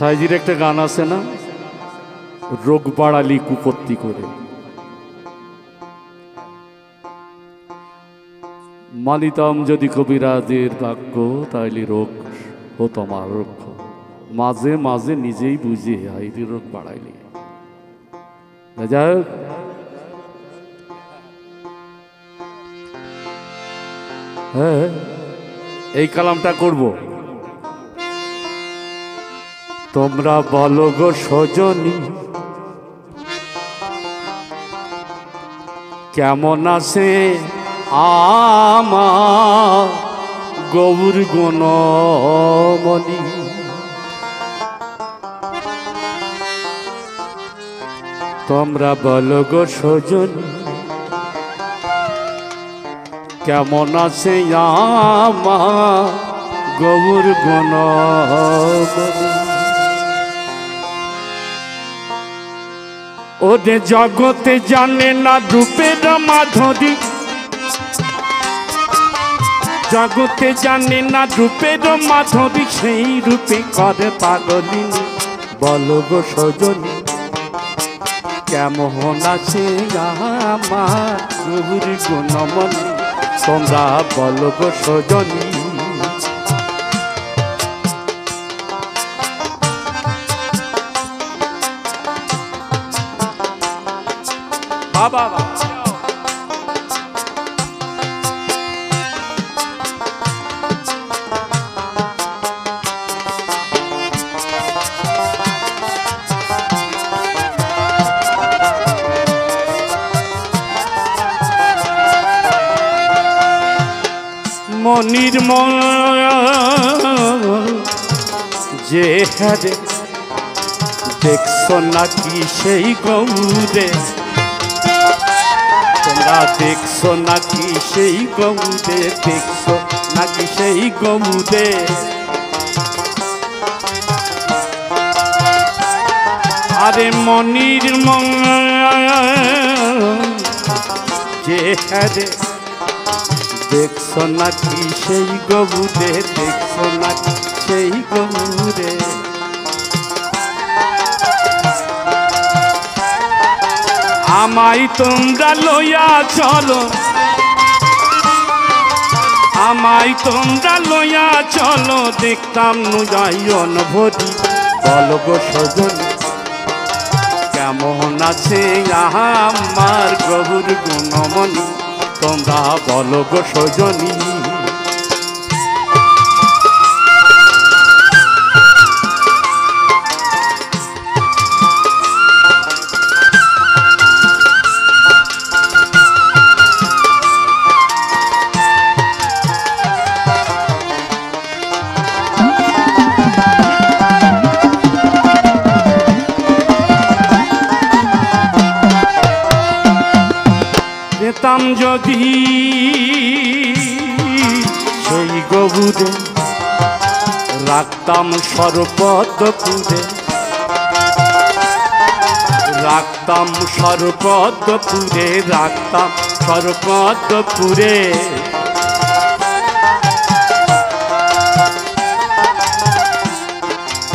সাইজির একটা গান আছে না, রোগ বাড়ালি কুপত্তি করে। মানিতাম যদি কবিরাজের বাক্য, তাইলে রোগ হতো আমার রক্ষ। মাঝে মাঝে নিজেই বুঝে হাইরি রোগ বাড়াইলি। যাই হোক, হ্যাঁ এই কালামটা করব। তোমরা বলো গো সজনী, কেমন আছে আমার গৌর গুণমণি। তোমরা বলো গো সজনী, কেমন আছে আমার গৌর গুণমণি। ওরে জগতে জানে না রূপের মাধুরী, জগতে জানে না রূপের মাধুরী, সেই রূপে করে পাগলিনী। বলো গো সজনী, কেমন আছে আমার গৌর গুণমণি। তোমরা বলো গো সজনী। বাবা মনির যে হারে দেখছো নাকি সেই গৌরে, তোমরা দেখছো নাকি সেই গৌরে, দেখছো নাকি সেই গৌরে। আরে মনির যে হারে দেখছো নাকি সেই গৌরে, দেখছো নাকি সেই গৌরে। আমায় তোমরা লইয়া চলো, আমায় তোমরা লইয়া চলো, দেখতাম নয়ন ভরি। বলো গো সজনী, কেমন আছে আমার গৌর গুণমণি। তোমরা বলো গো সজনী। পেতাম যদি সেই গৌরে, রাখতাম সর্বপদপুরে, রাখতাম সর্বপদপুরে, রাখতাম সর্বপদপুরে।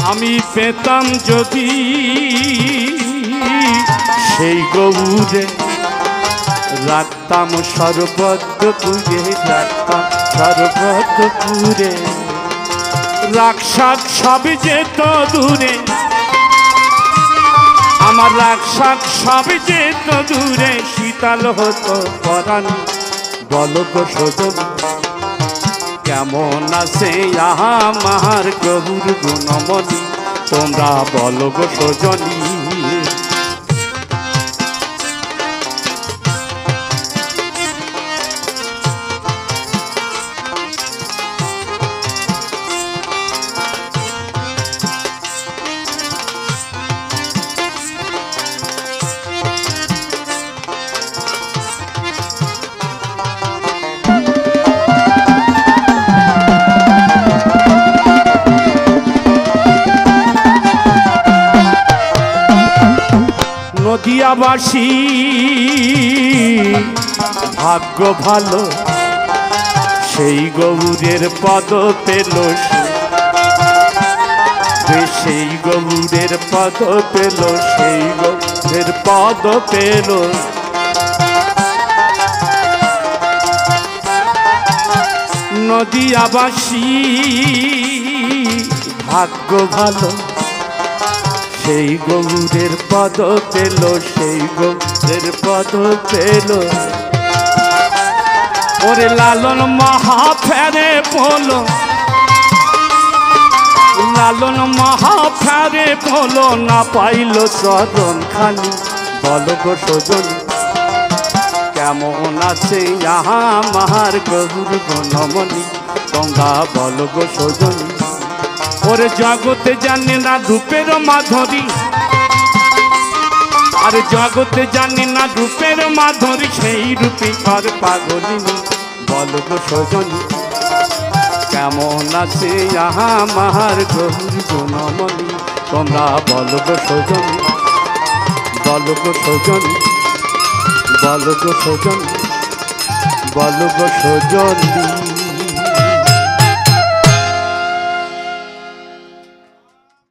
আমি পেতাম যদি সেই গৌরে, রাখতাম সর্বপদপুরে, রাখতাম সর্বপদপুরে। রাক্ষস সব যেত দূরে, আমার রাক্ষস সব যেত দূরে, শীতল হতো পরাণ। বলো গো সজনী, কেমন আছে আমার গৌর গুণমণি। তোমরা বলো গো সজনী। নদিয়াবাসী ভাগ্য ভালো, সেই গৌরের পদ পেল। সেই গৌরের পদ পেল, সেই গৌরের পদ পেল। নদিয়াবাসী ভাগ্য ভালো, সেই গৌরের পদ পেল, সেই গৌরের পদ পেল। ওরে লালন মহা ফেরে বল, লালন মহা ফেরে বল, না পাইল চরণ খানি। বল গো সজন কেমন আছে আমার গৌর বনমণি, তোমরা বল গো সজন। ওরে জগতে জানে না রূপের মাধুরী, আরে জগতে জানি না রূপের মাধুরী, সেই রূপে কর পাগলিনী। বল গো সজনী কেমন আছে আমার গৌর বনমণি, তোমরা বল গো সজনী, বল গো সজনী, বল গো সজনী, বল গো সজনী।